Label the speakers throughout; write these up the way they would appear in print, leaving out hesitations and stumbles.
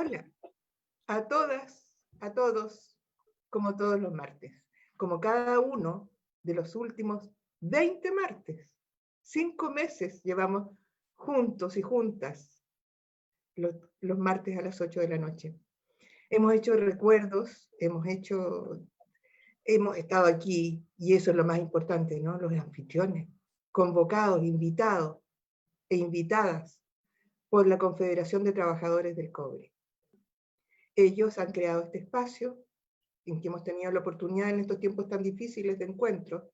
Speaker 1: Hola, a todas, a todos, como todos los martes, como cada uno de los últimos 20 martes. 5 meses llevamos juntos y juntas los martes a las 8 de la noche. Hemos hecho recuerdos, hemos estado aquí, y eso es lo más importante, ¿no? Los anfitriones, convocados, invitados e invitadas por la Confederación de Trabajadores del Cobre. Ellos han creado este espacio en que hemos tenido la oportunidad en estos tiempos tan difíciles de encuentro,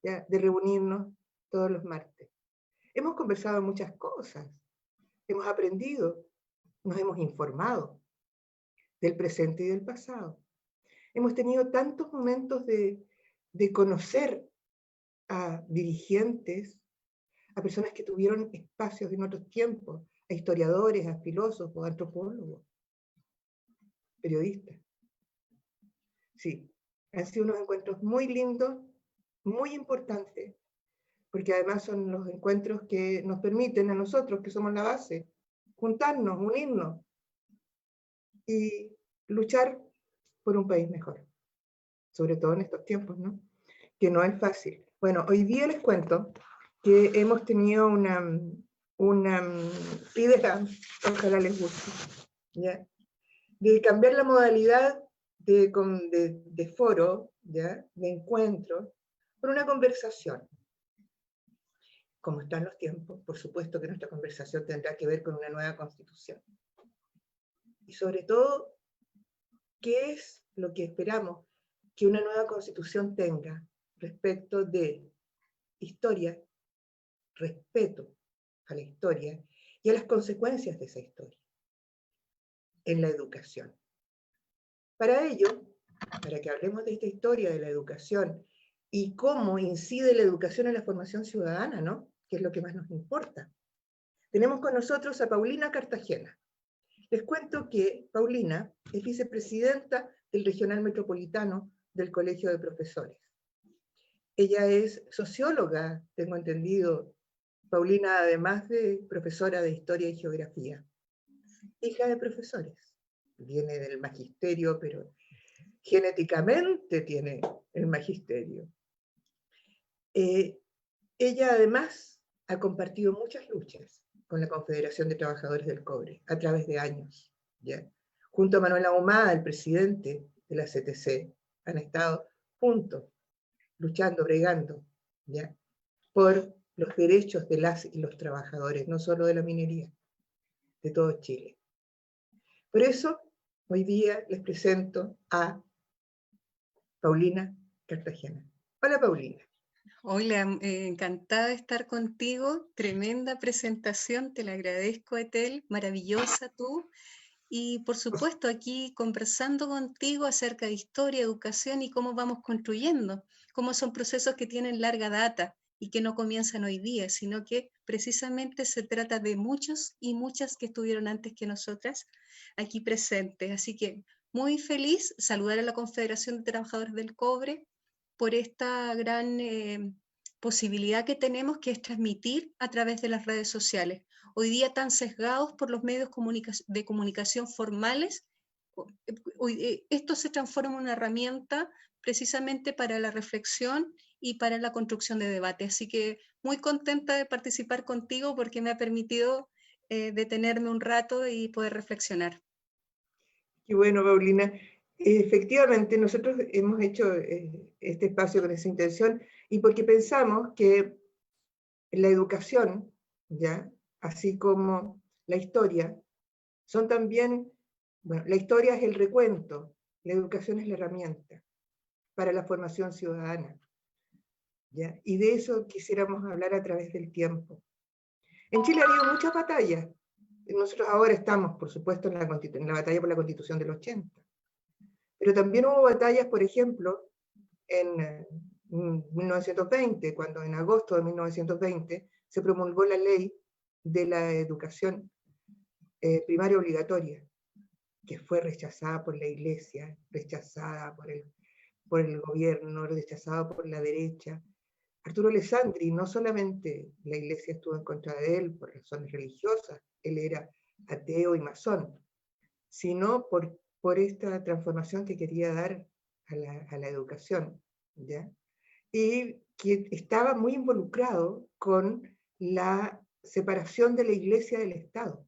Speaker 1: ¿ya?, de reunirnos todos los martes. Hemos conversado muchas cosas, hemos aprendido, nos hemos informado del presente y del pasado. Hemos tenido tantos momentos de conocer a dirigentes, a personas que tuvieron espacios en otros tiempos, a historiadores, a filósofos, a antropólogos, periodistas. Sí, han sido unos encuentros muy lindos, muy importantes, porque además son los encuentros que nos permiten a nosotros, que somos la base, juntarnos, unirnos y luchar por un país mejor, sobre todo en estos tiempos, ¿no? Que no es fácil. Bueno, hoy día les cuento que hemos tenido una idea, ojalá les guste, ¿ya?, de cambiar la modalidad de foro, ¿ya?, de encuentro, por una conversación. Como están los tiempos, por supuesto que nuestra conversación tendrá que ver con una nueva constitución. Y sobre todo, ¿qué es lo que esperamos que una nueva constitución tenga respecto de historia, respeto a la historia y a las consecuencias de esa historia en la educación? Para ello, para que hablemos de esta historia de la educación y cómo incide la educación en la formación ciudadana, ¿no?, que es lo que más nos importa, tenemos con nosotros a Paulina Cartagena. Les cuento que Paulina es vicepresidenta del Regional Metropolitano del Colegio de Profesores. Ella es socióloga, tengo entendido. Paulina, además de profesora de Historia y Geografía, hija de profesores. Viene del magisterio, pero genéticamente tiene el magisterio. Ella además ha compartido muchas luchas con la Confederación de Trabajadores del Cobre a través de años, ¿ya? Junto a Manuel Ahumada, el presidente de la CTC, han estado juntos, luchando, bregando, ¿ya?, por los derechos de las y los trabajadores, no solo de la minería, de todo Chile. Por eso, hoy día les presento a Paulina Cartagena. Hola, Paulina.
Speaker 2: Hola, encantada de estar contigo. Tremenda presentación, te la agradezco, Etel, maravillosa tú. Y por supuesto, aquí conversando contigo acerca de historia, educación y cómo vamos construyendo, cómo son procesos que tienen larga data y que no comienzan hoy día, sino que precisamente se trata de muchos y muchas que estuvieron antes que nosotras aquí presentes. Así que muy feliz saludar a la Confederación de Trabajadores del Cobre por esta gran posibilidad que tenemos, que es transmitir a través de las redes sociales. Hoy día tan sesgados por los medios de comunicación formales, esto se transforma en una herramienta precisamente para la reflexión y para la construcción de debate. Así que muy contenta de participar contigo porque me ha permitido detenerme un rato y poder reflexionar.
Speaker 1: Qué bueno, Paulina. Efectivamente, nosotros hemos hecho este espacio con esa intención y porque pensamos que la educación, ¿ya?, así como la historia, son también, bueno, la historia es el recuento, la educación es la herramienta para la formación ciudadana, ¿ya? Y de eso quisiéramos hablar a través del tiempo. En Chile ha habido muchas batallas. Nosotros ahora estamos, por supuesto, en la batalla por la Constitución del 80. Pero también hubo batallas, por ejemplo, en 1920, cuando en agosto de 1920 se promulgó la ley de la educación primaria obligatoria, que fue rechazada por la Iglesia, rechazada por el gobierno, rechazada por la derecha. Arturo Alessandri, no solamente la Iglesia estuvo en contra de él por razones religiosas, él era ateo y masón, sino por esta transformación que quería dar a la educación, ¿ya? Y que estaba muy involucrado con la separación de la Iglesia del Estado.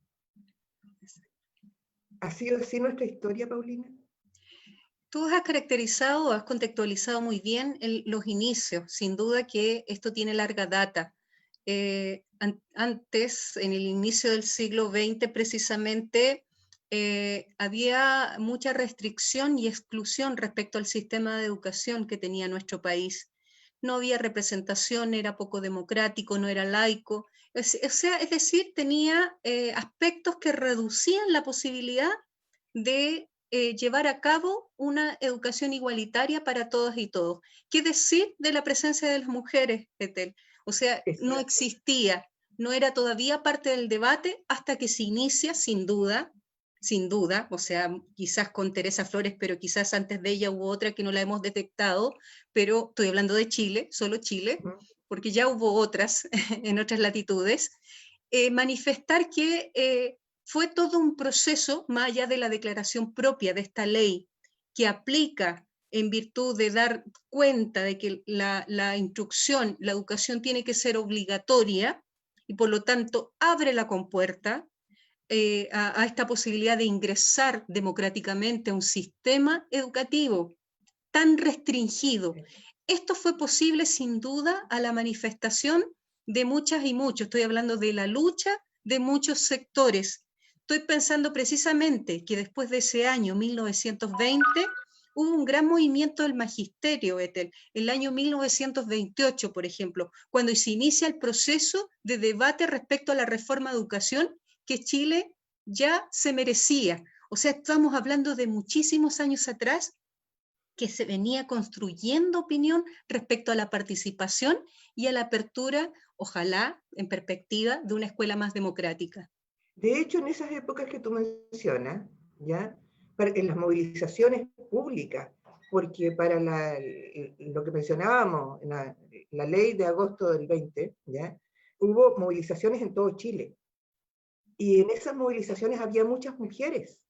Speaker 1: ¿Ha sido así nuestra historia, Paulina?
Speaker 2: Tú has caracterizado, has contextualizado muy bien los inicios. Sin duda que esto tiene larga data. Antes, en el inicio del siglo XX, precisamente, había mucha restricción y exclusión respecto al sistema de educación que tenía nuestro país. No había representación, era poco democrático, no era laico. Es decir, tenía aspectos que reducían la posibilidad de llevar a cabo una educación igualitaria para todas y todos. ¿Qué decir de la presencia de las mujeres, Ethel? O sea, no existía, no era todavía parte del debate hasta que se inicia, sin duda, o sea, quizás con Teresa Flores, pero quizás antes de ella hubo otra que no la hemos detectado, pero estoy hablando de Chile, solo Chile, porque ya hubo otras en otras latitudes, manifestar que fue todo un proceso, más allá de la declaración propia de esta ley, que aplica en virtud de dar cuenta de que la instrucción, la educación tiene que ser obligatoria, y por lo tanto abre la compuerta a esta posibilidad de ingresar democráticamente a un sistema educativo tan restringido. Esto fue posible sin duda a la manifestación de muchas y muchos, estoy hablando de la lucha de muchos sectores. Estoy pensando precisamente que después de ese año 1920 hubo un gran movimiento del magisterio, Ethel, el año 1928, por ejemplo, cuando se inicia el proceso de debate respecto a la reforma de educación que Chile ya se merecía. O sea, estamos hablando de muchísimos años atrás que se venía construyendo opinión respecto a la participación y a la apertura, ojalá, en perspectiva, de una escuela más democrática.
Speaker 1: De hecho, en esas épocas que tú mencionas, ¿ya? En las movilizaciones públicas, porque para lo que mencionábamos, la ley de agosto del 20, ¿ya? Hubo movilizaciones en todo Chile. Y en esas movilizaciones había muchas mujeres,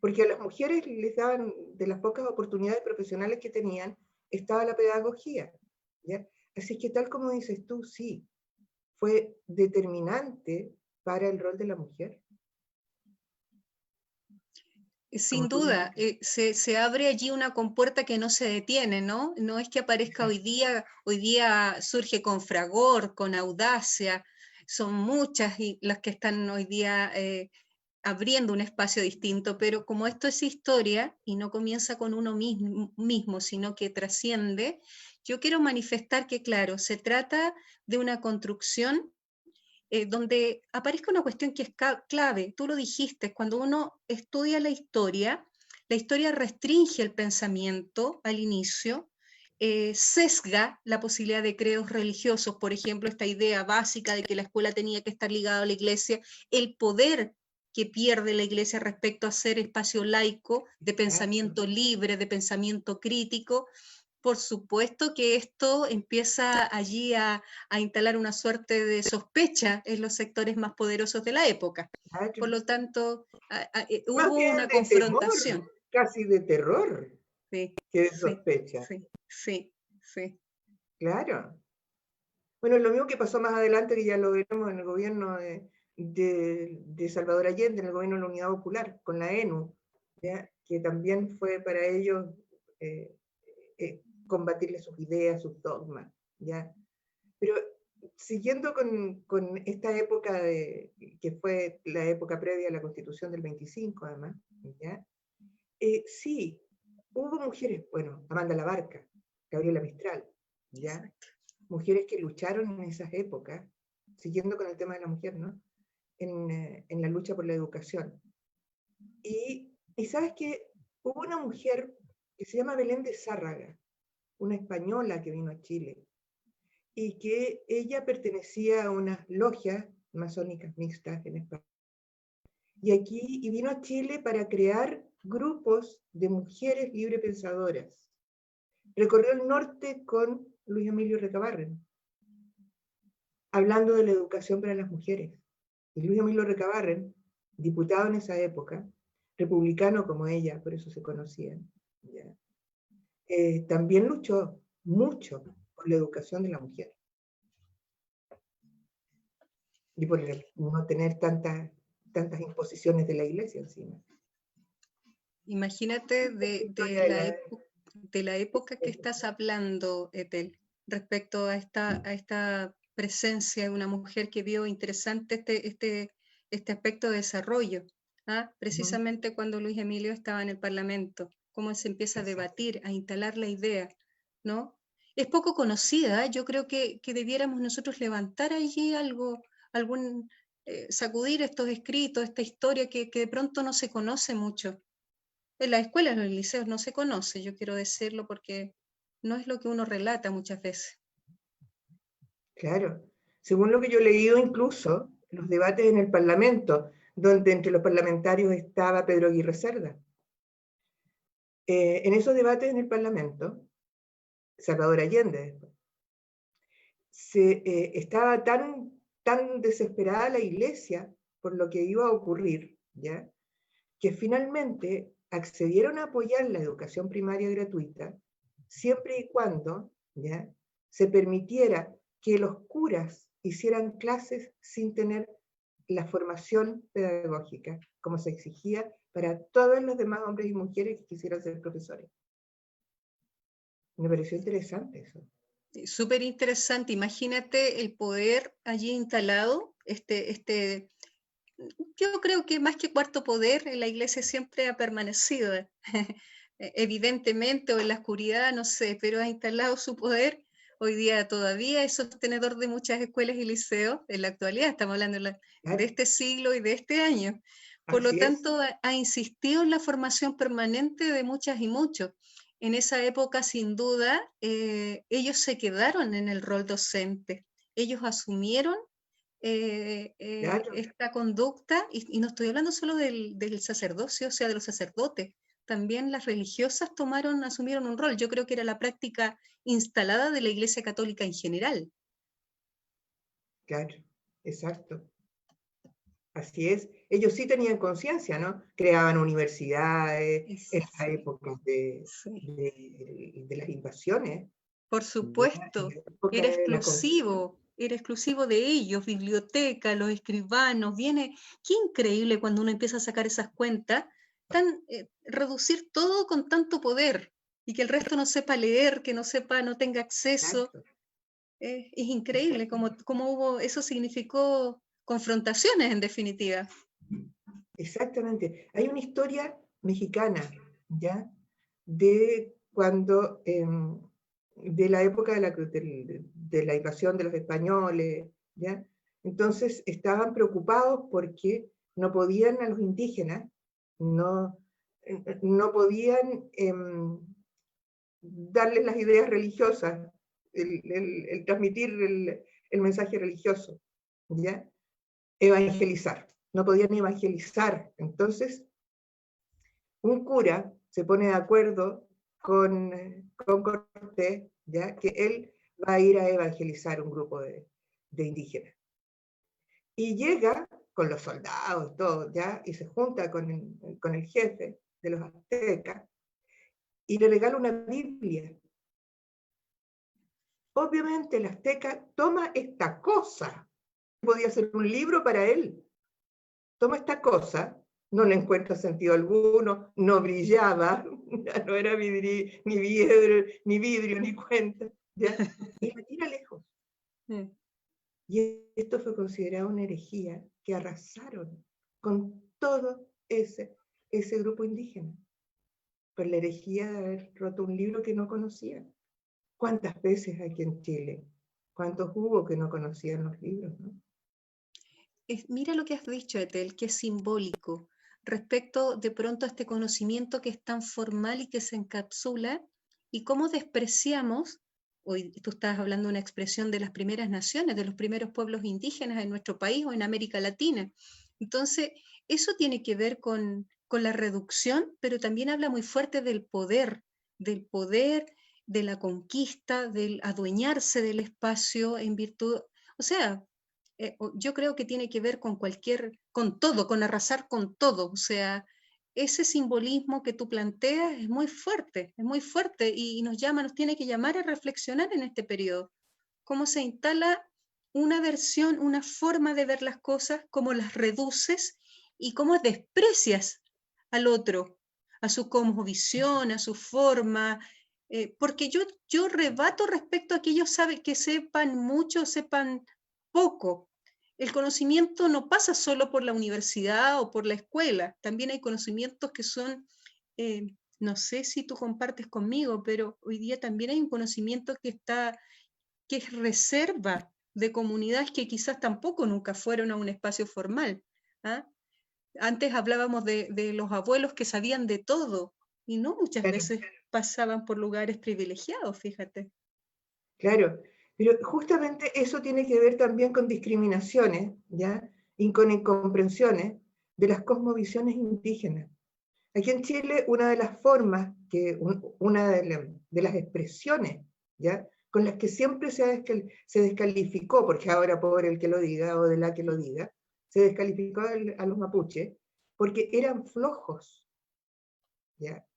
Speaker 1: porque a las mujeres les daban, de las pocas oportunidades profesionales que tenían, estaba la pedagogía, ¿ya? Así que tal como dices tú, sí, fue determinante para el rol de la mujer.
Speaker 2: Sin duda, se abre allí una compuerta que no se detiene, ¿no? No es que aparezca hoy día surge con fragor, con audacia, son muchas las que están hoy día abriendo un espacio distinto, pero como esto es historia y no comienza con uno mismo, sino que trasciende, yo quiero manifestar que, claro, se trata de una construcción donde aparezca una cuestión que es clave. Tú lo dijiste, cuando uno estudia la historia restringe el pensamiento al inicio, sesga la posibilidad de credos religiosos, por ejemplo, esta idea básica de que la escuela tenía que estar ligada a la iglesia, el poder que pierde la iglesia respecto a ser espacio laico, de pensamiento libre, de pensamiento crítico. Por supuesto que esto empieza allí a instalar una suerte de sospecha en los sectores más poderosos de la época. Por lo tanto, hubo una confrontación.
Speaker 1: Temor, casi de terror,
Speaker 2: sí,
Speaker 1: que de sospecha.
Speaker 2: Sí.
Speaker 1: Claro. Bueno, lo mismo que pasó más adelante, que ya lo veremos en el gobierno de Salvador Allende, en el gobierno de la Unidad Popular, con la ENU, ¿ya? Que también fue para ellos combatirle sus ideas, sus dogmas, ¿ya? Pero siguiendo con esta época que fue la época previa a la Constitución del 25, además, ¿ya? Sí, hubo mujeres, bueno, Amanda Labarca, Gabriela Mistral, ¿ya? Exacto. Mujeres que lucharon en esas épocas, siguiendo con el tema de la mujer, ¿no? En la lucha por la educación. Y sabes que hubo una mujer que se llama Belén de Zárraga, una española que vino a Chile, y que ella pertenecía a unas logias masónicas mixtas en España. Y vino a Chile para crear grupos de mujeres librepensadoras. Recorrió el norte con Luis Emilio Recabarren, hablando de la educación para las mujeres. Y Luis Emilio Recabarren, diputado en esa época, republicano como ella, por eso se conocían, ¿ya? También luchó mucho por la educación de la mujer y por no tener tantas imposiciones de la iglesia encima.
Speaker 2: Imagínate
Speaker 1: La historia de
Speaker 2: de la época que estás hablando, Etel, respecto a esta presencia de una mujer que vio interesante este aspecto de desarrollo, ¿ah? Precisamente cuando Luis Emilio estaba en el Parlamento, cómo se empieza a debatir, a instalar la idea, ¿no? Es poco conocida, ¿eh? Yo creo que debiéramos nosotros levantar allí sacudir estos escritos, esta historia que de pronto no se conoce mucho. En las escuelas, en los liceos no se conoce, yo quiero decirlo porque no es lo que uno relata muchas veces.
Speaker 1: Claro. Según lo que yo he leído, incluso los debates en el Parlamento, donde entre los parlamentarios estaba Pedro Aguirre Cerda. En esos debates en el Parlamento, Salvador Allende, estaba tan desesperada la iglesia por lo que iba a ocurrir, ¿ya? Que finalmente accedieron a apoyar la educación primaria gratuita, siempre y cuando, ¿ya?, se permitiera que los curas hicieran clases sin tener la formación pedagógica, como se exigía para todos los demás hombres y mujeres que quisieran ser profesores. Me pareció interesante eso.
Speaker 2: Súper interesante, imagínate el poder allí instalado, yo creo que más que cuarto poder, la iglesia siempre ha permanecido, evidentemente, o en la oscuridad, no sé, pero ha instalado su poder. Hoy día todavía es sostenedor de muchas escuelas y liceos, en la actualidad, estamos hablando de este siglo y de este año. Por lo tanto, ha insistido en la formación permanente de muchas y muchos. En esa época, sin duda, ellos se quedaron en el rol docente. Ellos asumieron
Speaker 1: Claro.
Speaker 2: esta conducta, y no estoy hablando solo del sacerdocio, o sea, de los sacerdotes, también las religiosas asumieron un rol. Yo creo que era la práctica instalada de la Iglesia Católica en general.
Speaker 1: Claro, exacto. Así es. Ellos sí tenían conciencia, ¿no? Creaban universidades en las épocas de las invasiones.
Speaker 2: Por supuesto, era exclusivo de ellos, biblioteca, los escribanos, qué increíble cuando uno empieza a sacar esas cuentas, reducir todo con tanto poder, y que el resto no sepa leer, que no tenga acceso. Es increíble cómo eso significó confrontaciones en definitiva.
Speaker 1: Exactamente. Hay una historia mexicana, ¿ya? De cuando, de la época de la invasión de los españoles, ¿ya? Entonces estaban preocupados porque no podían a los indígenas, no podían darles las ideas religiosas, el transmitir el mensaje religioso, ¿ya? Evangelizar. No podían evangelizar. Entonces, un cura se pone de acuerdo con Cortés, ¿ya?, que él va a ir a evangelizar un grupo de indígenas. Y llega con los soldados, todo, ¿ya?, y se junta con el jefe de los aztecas y le regala una Biblia. Obviamente el azteca toma esta cosa, podía ser un libro para él, toma esta cosa, no le encuentra sentido alguno, no brillaba, no era ni vidrio, ni cuenta, ¿ya? Y la tira lejos. Y esto fue considerado una herejía que arrasaron con todo ese grupo indígena, por la herejía de haber roto un libro que no conocían. ¿Cuántas veces aquí en Chile? ¿Cuántos hubo que no conocían los libros, no?
Speaker 2: Mira lo que has dicho, Etel, que es simbólico respecto de pronto a este conocimiento que es tan formal y que se encapsula, y cómo despreciamos, hoy tú estás hablando de una expresión de las primeras naciones, de los primeros pueblos indígenas en nuestro país o en América Latina. Entonces, eso tiene que ver con la reducción, pero también habla muy fuerte del poder, de la conquista, del adueñarse del espacio en virtud, o sea, yo creo que tiene que ver con todo, con arrasar con todo, o sea, ese simbolismo que tú planteas es muy fuerte y nos tiene que llamar a reflexionar en este periodo. Cómo se instala una versión, una forma de ver las cosas, cómo las reduces y cómo desprecias al otro, a su cosmovisión, a su forma, porque yo rebato respecto a que ellos saben que sepan mucho, sepan poco. El conocimiento no pasa solo por la universidad o por la escuela, también hay conocimientos que son, no sé si tú compartes conmigo, pero hoy día también hay un conocimiento que es reserva de comunidades que quizás tampoco nunca fueron a un espacio formal. ¿Ah? Antes hablábamos de los abuelos que sabían de todo y no muchas
Speaker 1: Claro,
Speaker 2: veces pasaban por lugares privilegiados, fíjate.
Speaker 1: claro. Pero justamente eso tiene que ver también con discriminaciones, ¿ya? Y con incomprensiones de las cosmovisiones indígenas. Aquí en Chile, una de las formas, una de las expresiones, ¿ya? Con las que siempre se descalificó, porque ahora por el que lo diga o de la que lo diga, se descalificó a los mapuches, porque eran flojos, ¿ya?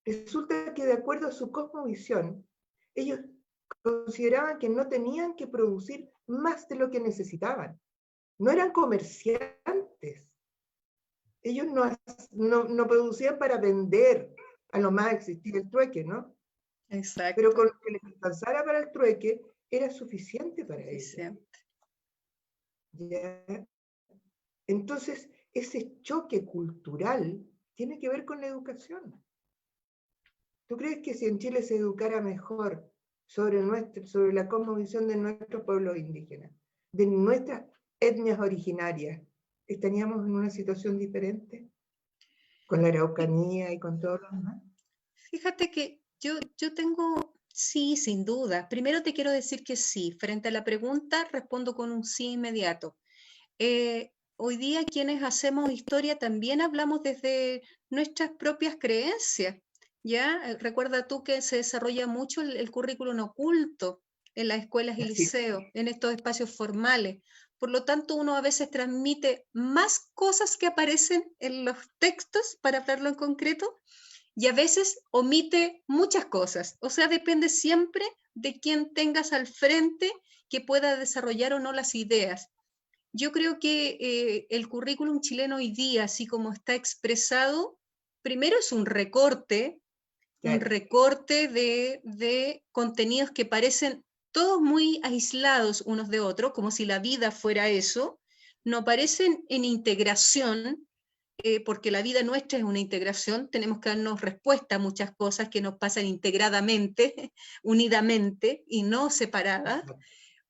Speaker 1: Resulta que de acuerdo a su cosmovisión, ellos consideraban que no tenían que producir más de lo que necesitaban. No eran comerciantes. Ellos no producían para vender, a lo más existía el trueque, ¿no? Pero
Speaker 2: Exacto,
Speaker 1: con lo que les alcanzara para el trueque era suficiente para ellos.
Speaker 2: suficiente.
Speaker 1: ¿Ya? Entonces, ese choque cultural tiene que ver con la educación. ¿Tú crees que si en Chile se educara mejor sobre la cosmovisión de nuestros pueblos indígenas, de nuestras etnias originarias, estaríamos en una situación diferente? Con la Araucanía y con todo lo demás.
Speaker 2: Fíjate que yo tengo, sí, sin duda. Primero te quiero decir que sí. Frente a la pregunta, respondo con un sí inmediato. Hoy día quienes hacemos historia también hablamos desde nuestras propias creencias, ¿ya? Recuerda tú que se desarrolla mucho el currículum oculto en las escuelas y
Speaker 1: Así,
Speaker 2: liceos, en estos espacios formales. Por lo tanto, uno a veces transmite más cosas que aparecen en los textos, para hablarlo en concreto, y a veces omite muchas cosas. O sea, depende siempre de quién tengas al frente que pueda desarrollar o no las ideas. Yo creo que el currículum chileno hoy día, así como está expresado, primero es un
Speaker 1: claro,
Speaker 2: recorte de contenidos que parecen todos muy aislados unos de otros, como si la vida fuera eso, no parecen en integración, porque la vida nuestra es una integración, tenemos que darnos respuesta a muchas cosas que nos pasan integradamente, unidamente y no separadas.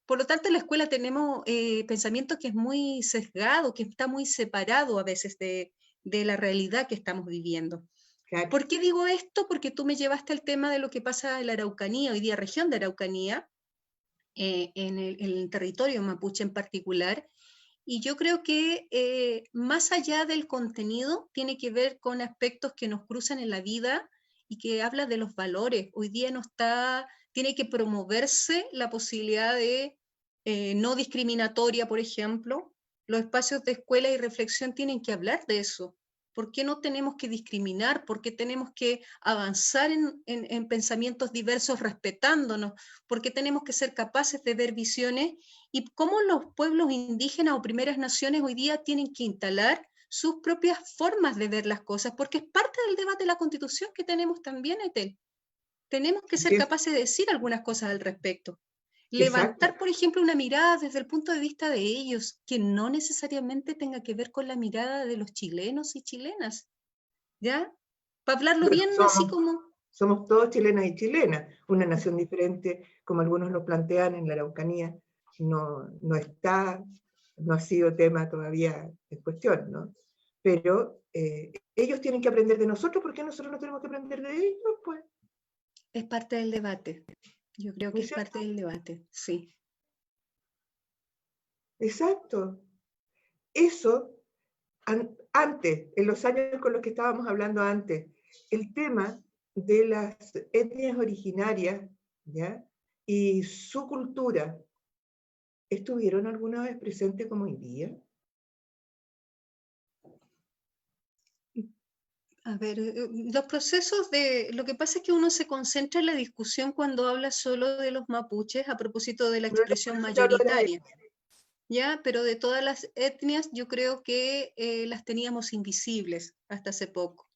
Speaker 2: Por lo tanto, en la escuela tenemos pensamiento que es muy sesgado, que está muy separado a veces de la realidad que estamos viviendo.
Speaker 1: claro.
Speaker 2: ¿Por qué digo esto? Porque tú me llevaste al tema de lo que pasa en la Araucanía, hoy día región de Araucanía, en el territorio mapuche en particular, y yo creo que más allá del contenido, tiene que ver con aspectos que nos cruzan en la vida y que habla de los valores. Hoy día tiene que promoverse la posibilidad de no discriminatoria, por ejemplo. Los espacios de escuela y reflexión tienen que hablar de eso. ¿Por qué no tenemos que discriminar? ¿Por qué tenemos que avanzar en pensamientos diversos respetándonos? ¿Por qué tenemos que ser capaces de ver visiones y cómo los pueblos indígenas o primeras naciones hoy día tienen que instalar sus propias formas de ver las cosas, porque es parte del debate de la Constitución que tenemos también, Etel. Tenemos que
Speaker 1: Así
Speaker 2: ser
Speaker 1: es,
Speaker 2: capaces de decir algunas cosas al respecto.
Speaker 1: exacto.
Speaker 2: Levantar, por ejemplo, una mirada desde el punto de vista de ellos, que no necesariamente tenga que ver con la mirada de los chilenos y chilenas, ¿ya? Para hablarlo
Speaker 1: Bueno,
Speaker 2: bien, así como...
Speaker 1: somos todos chilenas y chilenas, una nación diferente, como algunos lo plantean en la Araucanía, no está, no ha sido tema todavía en cuestión, ¿no? Pero ellos tienen que aprender de nosotros, ¿por qué nosotros no tenemos que aprender de ellos? Pues,
Speaker 2: Es parte del debate. Yo creo
Speaker 1: ¿no
Speaker 2: que
Speaker 1: es
Speaker 2: es parte
Speaker 1: cierto?
Speaker 2: del debate, sí.
Speaker 1: Exacto. Eso, antes, en los años con los que estábamos hablando antes, el tema de las etnias originarias, ¿ya? Y su cultura, ¿estuvieron alguna vez presentes como hoy día?
Speaker 2: A ver, los procesos de... Lo que pasa es que uno se concentra en la discusión cuando habla solo de los mapuches a propósito de la
Speaker 1: Pero no,
Speaker 2: expresión
Speaker 1: por eso te hablo de la
Speaker 2: mayoritaria, ¿ya? Pero de todas las etnias yo creo que las teníamos invisibles hasta hace poco.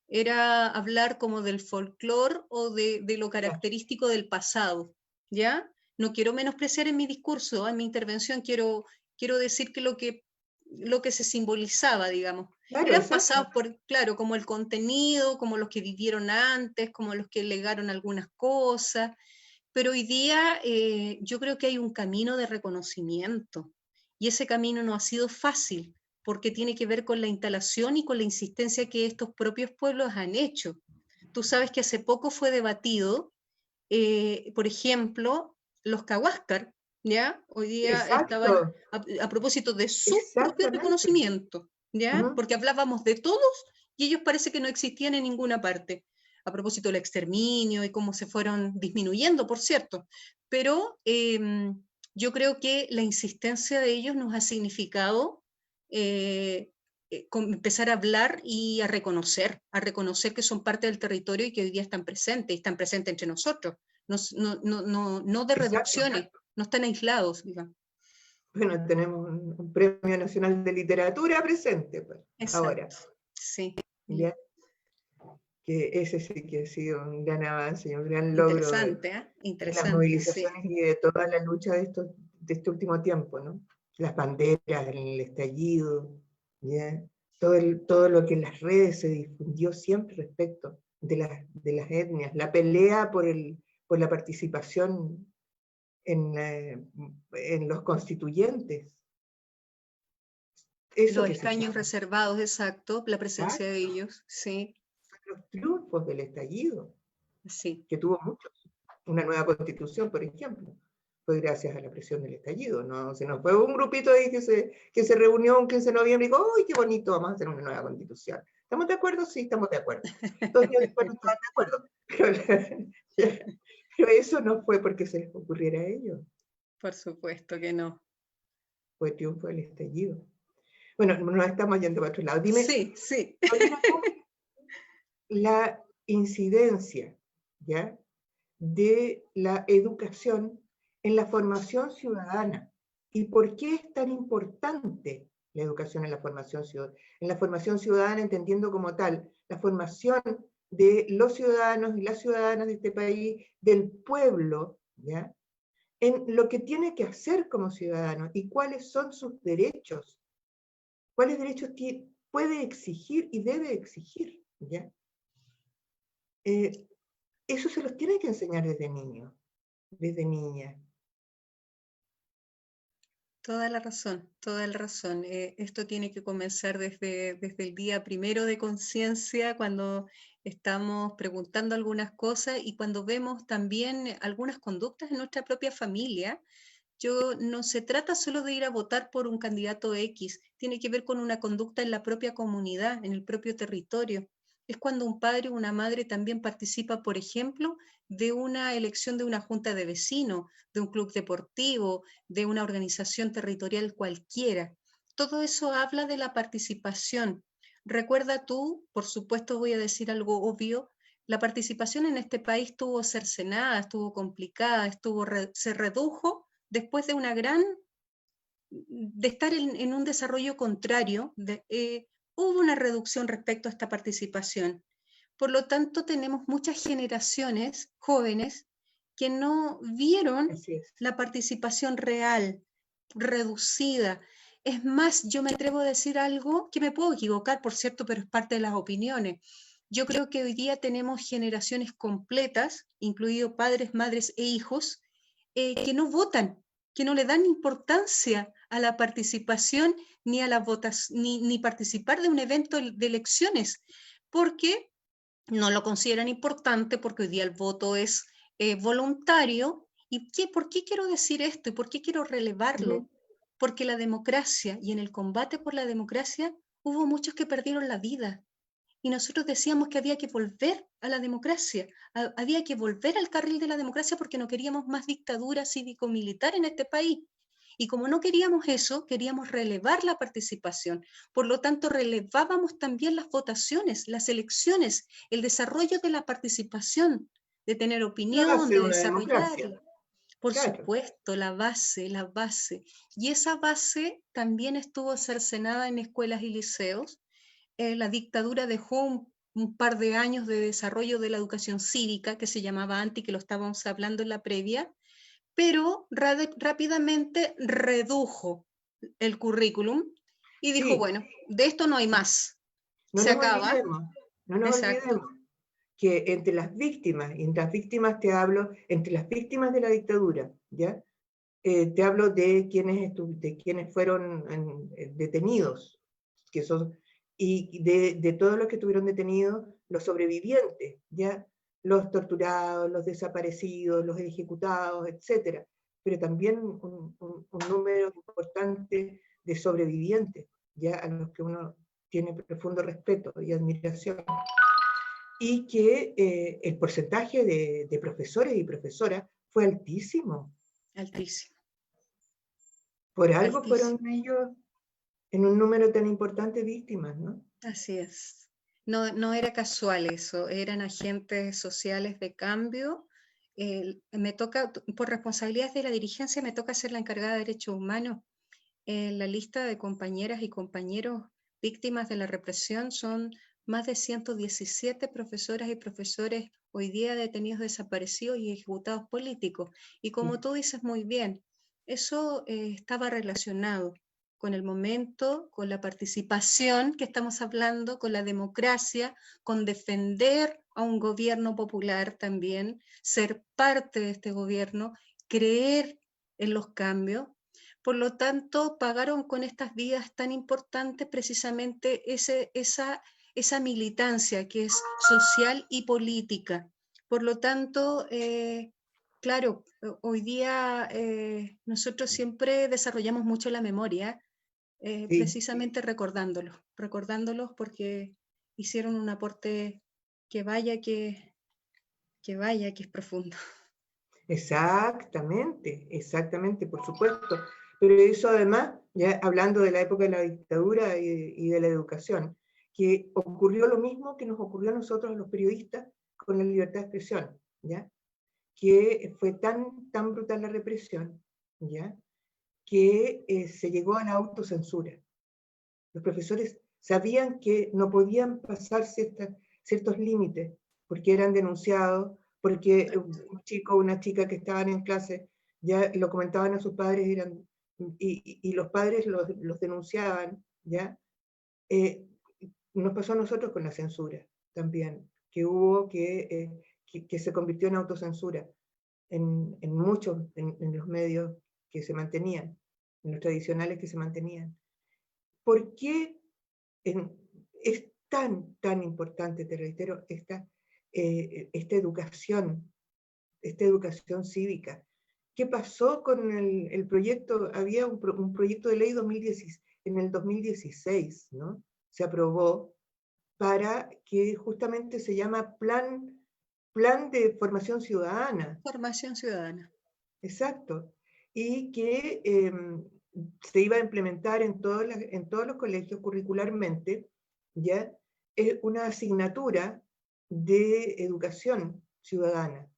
Speaker 2: Era hablar como del folclore o de lo característico del pasado, ¿ya? No quiero menospreciar en mi discurso, en mi intervención, quiero decir que lo que se simbolizaba, digamos,
Speaker 1: Claro,
Speaker 2: eran
Speaker 1: exacto.
Speaker 2: pasados por, claro, como el contenido, como los que vivieron antes, como los que legaron algunas cosas, pero hoy día yo creo que hay un camino de reconocimiento y ese camino no ha sido fácil porque tiene que ver con la instalación y con la insistencia que estos propios pueblos han hecho. Tú sabes que hace poco fue debatido, por ejemplo, los Cahuáscar, ¿ya? Hoy día estaban
Speaker 1: Exacto,
Speaker 2: a propósito de su propio
Speaker 1: exactamente.
Speaker 2: reconocimiento, ¿ya?
Speaker 1: Ujú.
Speaker 2: Porque hablábamos de todos y ellos parece que no existían en ninguna parte, a propósito del exterminio y cómo se fueron disminuyendo, por cierto. Pero yo creo que la insistencia de ellos nos ha significado eh, empezar a hablar y a reconocer que son parte del territorio y que hoy día están presentes entre nosotros, no de
Speaker 1: Exacto.
Speaker 2: reducciones, no están aislados, digamos.
Speaker 1: Bueno, tenemos un Premio Nacional de Literatura presente, pues, ahora,
Speaker 2: Exacto, sí.
Speaker 1: ¿ya? Que ese sí que ha sido un gran avance y un gran logro
Speaker 2: Interesante, ¿eh?
Speaker 1: de las
Speaker 2: Interesante, sí.
Speaker 1: movilizaciones y de toda la lucha de este último tiempo, ¿no? Las banderas, el estallido, ¿ya? Todo lo que en las redes se difundió siempre respecto de las etnias, la pelea por la participación en los constituyentes. Eso
Speaker 2: Los
Speaker 1: que se
Speaker 2: escaños
Speaker 1: sabe,
Speaker 2: reservados, exacto, la presencia de
Speaker 1: exacto,
Speaker 2: ellos, sí,
Speaker 1: los triunfos del estallido,
Speaker 2: sí.
Speaker 1: que tuvo muchos. Una nueva constitución, por ejemplo, fue gracias a la presión del estallido, ¿no? Se nos fue un grupito ahí que se reunió un 15 de noviembre y dijo, ¡ay, qué bonito, vamos a hacer una nueva constitución! ¿Estamos de acuerdo? Sí, estamos de acuerdo. 2 días después no estaban de acuerdo. Pero eso no fue porque se les ocurriera a ellos,
Speaker 2: Por supuesto que no.
Speaker 1: fue triunfo del estallido. Bueno, nos estamos yendo para otro lado. Dime,
Speaker 2: Sí, sí.
Speaker 1: Paulina, la incidencia, ¿ya?, de la educación en la formación ciudadana. ¿Y por qué es tan importante la educación en la formación ciudadana, entendiendo como tal la formación de los ciudadanos y las ciudadanas de este país, del pueblo, ¿ya?, en lo que tiene que hacer como ciudadano y cuáles son sus derechos, cuáles derechos puede exigir y debe exigir, ¿ya? Eso se los tiene que enseñar desde niños, desde niñas.
Speaker 2: Toda la razón, toda la razón. Esto tiene que comenzar desde el día primero de conciencia, cuando estamos preguntando algunas cosas y cuando vemos también algunas conductas en nuestra propia familia. No se trata solo de ir a votar por un candidato X, tiene que ver con una conducta en la propia comunidad, en el propio territorio. Es cuando un padre o una madre también participa, por ejemplo, de una elección de una junta de vecinos, de un club deportivo, de una organización territorial cualquiera. Todo eso habla de la participación. Recuerda tú, por supuesto voy a decir algo obvio, la participación en este país estuvo cercenada, estuvo complicada, se redujo después de de estar en un desarrollo contrario, hubo una reducción respecto a esta participación. Por lo tanto, tenemos muchas generaciones jóvenes que no vieron
Speaker 1: Así es.
Speaker 2: la participación real, reducida. Es más, yo me atrevo a decir algo que me puedo equivocar, por cierto, pero es parte de las opiniones. Yo creo que hoy día tenemos generaciones completas, incluidos padres, madres e hijos, que no votan, que no le dan importancia a la participación ni a las votas, ni participar de un evento de elecciones, porque no lo consideran importante, porque hoy día el voto es voluntario. ¿Y por qué quiero decir esto y por qué quiero relevarlo? Porque la democracia y en el combate por la democracia hubo muchos que perdieron la vida. Y nosotros decíamos que había que volver a la democracia, había que volver al carril de la democracia porque no queríamos más dictadura cívico-militar en este país. Y como no queríamos eso, queríamos relevar la participación. Por lo tanto, relevábamos también las votaciones, las elecciones, el desarrollo de la participación, de tener
Speaker 1: La
Speaker 2: opinión,
Speaker 1: base
Speaker 2: de
Speaker 1: de una democracia,
Speaker 2: desarrollarla. Por
Speaker 1: claro.
Speaker 2: supuesto, la base, la base. Y esa base también estuvo cercenada en escuelas y liceos. La dictadura dejó un par de años de desarrollo de la educación cívica, que se llamaba antes, que lo estábamos hablando en la previa, pero rápidamente redujo el currículum y dijo,
Speaker 1: Sí,
Speaker 2: bueno, de esto no hay más,
Speaker 1: no
Speaker 2: se
Speaker 1: nos
Speaker 2: acaba.
Speaker 1: olvidemos, no nos
Speaker 2: Exacto,
Speaker 1: olvidemos que entre las víctimas, y entre las víctimas te hablo, entre las víctimas de la dictadura, ¿ya? Te hablo de quienes fueron detenidos, que son, y de todos los que estuvieron detenidos, los sobrevivientes, ¿ya? Los torturados, los desaparecidos, los ejecutados, etcétera. Pero también un número importante de sobrevivientes, ¿ya? A los que uno tiene profundo respeto y admiración. Y que el porcentaje de profesores y profesoras fue altísimo.
Speaker 2: altísimo,
Speaker 1: Por algo fueron
Speaker 2: altísimo.
Speaker 1: ellos en un número tan importante de víctimas, ¿no?
Speaker 2: Así es. No, no era casual eso, eran agentes sociales de cambio. Me toca, por responsabilidades de la dirigencia, me toca ser la encargada de derechos humanos. La lista de compañeras y compañeros víctimas de la represión son más de 117 profesoras y profesores hoy día detenidos, desaparecidos y ejecutados políticos. Y como tú dices muy bien, eso estaba relacionado con el momento, con la participación que estamos hablando, con la democracia, con defender a un gobierno popular también, ser parte de este gobierno, creer en los cambios. Por lo tanto, pagaron con estas vidas tan importantes precisamente esa militancia que es social y política. Por lo tanto, claro, hoy día nosotros siempre desarrollamos mucho la memoria,
Speaker 1: Sí,
Speaker 2: precisamente recordándolos porque hicieron un aporte que vaya que es profundo.
Speaker 1: exactamente, exactamente, por supuesto. Pero eso además, ya hablando de la época de la dictadura y de la educación, que ocurrió lo mismo que nos ocurrió a nosotros los periodistas con la libertad de expresión, ¿ya? Que fue tan brutal la represión, ¿ya? Que se llegó a la autocensura. Los profesores sabían que no podían pasar ciertos límites porque eran denunciados, porque un chico o una chica que estaban en clase ya lo comentaban a sus padres y los padres los denunciaban, ¿ya? Nos pasó a nosotros con la censura también, que hubo que se convirtió en autocensura en muchos, en los medios que se mantenían, en los tradicionales que se mantenían. ¿Por qué es tan importante, te reitero, esta educación cívica? ¿Qué pasó con el proyecto? Había un proyecto de ley en el 2016, ¿no? Se aprobó para que justamente se llama Plan de Formación Ciudadana.
Speaker 2: Formación ciudadana.
Speaker 1: Exacto. Y que se iba a implementar en todos los colegios curricularmente, ¿ya? Una asignatura de educación ciudadana.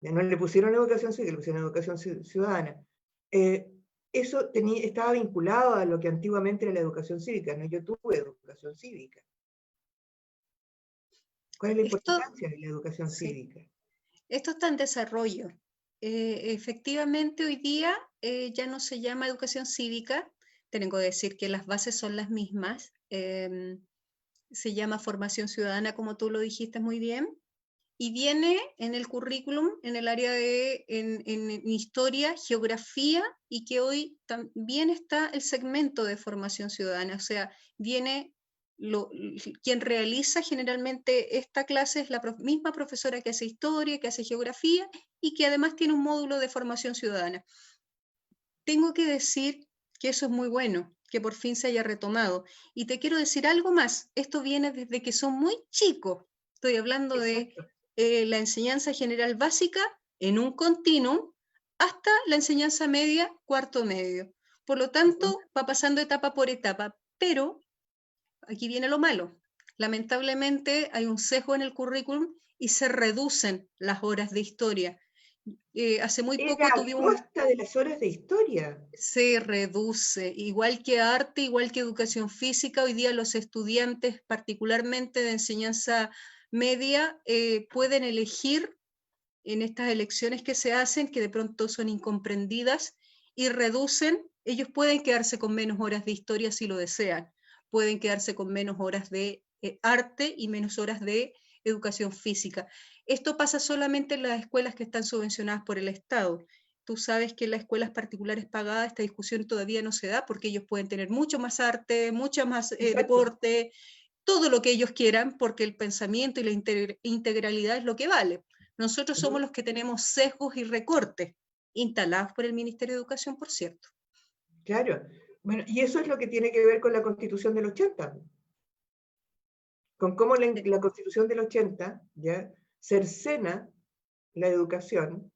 Speaker 1: Ya no le pusieron educación cívica, le pusieron educación ciudadana. Eh, eso estaba vinculado a lo que antiguamente era la educación cívica, ¿no? Yo tuve educación cívica. ¿Cuál es la
Speaker 2: Esto,
Speaker 1: importancia de la educación
Speaker 2: sí,
Speaker 1: cívica?
Speaker 2: esto está en desarrollo. Efectivamente, hoy día ya no se llama educación cívica. Tengo que decir que las bases son las mismas. Se llama formación ciudadana, como tú lo dijiste muy bien. Y viene en el currículum, en el área en historia, geografía, y que hoy también está el segmento de formación ciudadana. O sea, viene quien realiza generalmente esta clase es la misma profesora que hace historia, que hace geografía y que además tiene un módulo de formación ciudadana. Tengo que decir que eso es muy bueno, que por fin se haya retomado. Y te quiero decir algo más, esto viene desde que son muy chicos. Estoy hablando de
Speaker 1: Exacto.
Speaker 2: la enseñanza general básica en un continuum hasta la enseñanza media, cuarto medio. Por lo tanto, va pasando etapa por etapa, pero aquí viene lo malo. Lamentablemente hay un sesgo en el currículum y se reducen las horas de historia. Hace muy poco
Speaker 1: Era
Speaker 2: tuvimos...
Speaker 1: costa de las horas de historia.
Speaker 2: Se reduce, igual que arte, igual que educación física. Hoy día los estudiantes, particularmente de enseñanza media, pueden elegir en estas elecciones que se hacen, que de pronto son incomprendidas y reducen. Ellos pueden quedarse con menos horas de historia si lo desean, pueden quedarse con menos horas de arte y menos horas de educación física. Esto pasa solamente en las escuelas que están subvencionadas por el Estado. Tú sabes que en las escuelas particulares pagadas esta discusión todavía no se da porque ellos pueden tener mucho más arte, mucho más deporte, todo lo que ellos quieran, porque el pensamiento y la integralidad es lo que vale. Nosotros somos los que tenemos sesgos y recortes, instalados por el Ministerio de Educación, por cierto.
Speaker 1: Claro. Bueno, y eso es lo que tiene que ver con la Constitución del 80. Con cómo la Constitución del 80 ya cercena la educación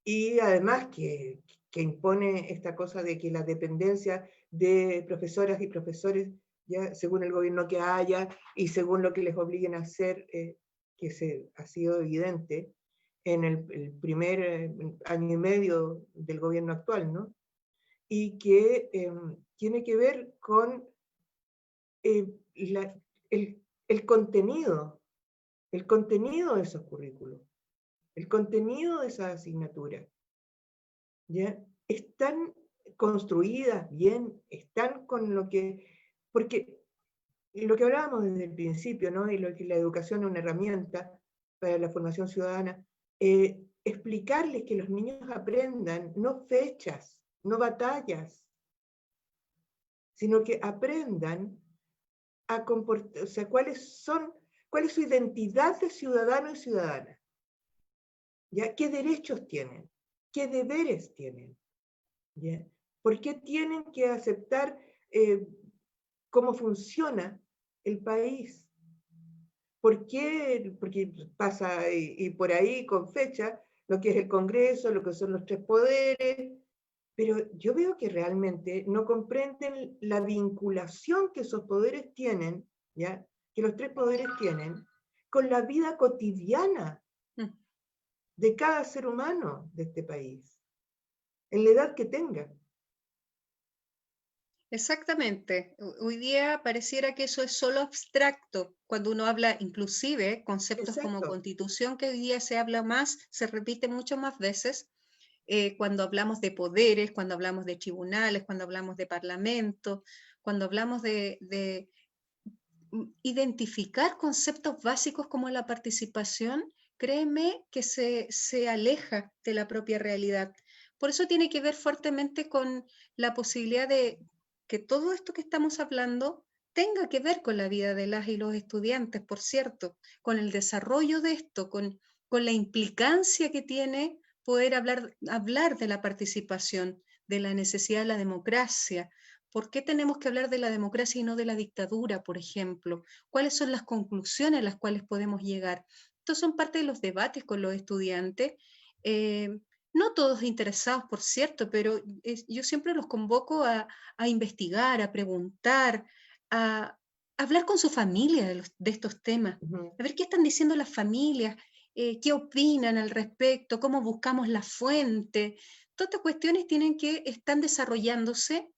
Speaker 1: y además que impone esta cosa de que la dependencia de profesoras y profesores, ya según el gobierno que haya y según lo que les obliguen a hacer, que ha sido evidente en el primer año y medio del gobierno actual, ¿no? Y que tiene que ver con la, el contenido de esos currículos, el contenido de esas asignaturas. ¿Ya? Están construidas bien, están con lo que... Porque lo que hablábamos desde el principio, ¿no? Y lo que la educación es una herramienta para la formación ciudadana, explicarles que los niños aprendan no fechas, no batallas, sino que aprendan a comportar, o sea, cuál es su identidad de ciudadano y ciudadana, ¿ya? ¿Qué derechos tienen? ¿Qué deberes tienen? ¿Ya? ¿Por qué tienen que aceptar cómo funciona el país? ¿Por qué? Porque pasa y por ahí con fecha lo que es el Congreso, lo que son los tres poderes, pero yo veo que realmente no comprenden la vinculación que esos poderes tienen, ¿ya? Que los tres poderes tienen, con la vida cotidiana de cada ser humano de este país, en la edad que tenga.
Speaker 2: Exactamente. Hoy día pareciera que eso es solo abstracto. Cuando uno habla, inclusive, conceptos como
Speaker 1: Exacto.
Speaker 2: constitución, que hoy día se habla más, se repite mucho más veces, cuando hablamos de poderes, cuando hablamos de tribunales, cuando hablamos de parlamento, cuando hablamos de identificar conceptos básicos como la participación, créeme que se aleja de la propia realidad. Por eso tiene que ver fuertemente con la posibilidad de que todo esto que estamos hablando tenga que ver con la vida de las y los estudiantes, por cierto, con el desarrollo de esto, con la implicancia que tiene poder hablar de la participación, de la necesidad de la democracia. ¿Por qué tenemos que hablar de la democracia y no de la dictadura, por ejemplo? ¿Cuáles son las conclusiones a las cuales podemos llegar? Estos son parte de los debates con los estudiantes. No todos interesados, por cierto, pero yo siempre los convoco a investigar, a preguntar, a hablar con su familia de estos temas, a ver qué están diciendo las familias, qué opinan al respecto, cómo buscamos la fuente. Todas estas cuestiones están desarrollándose.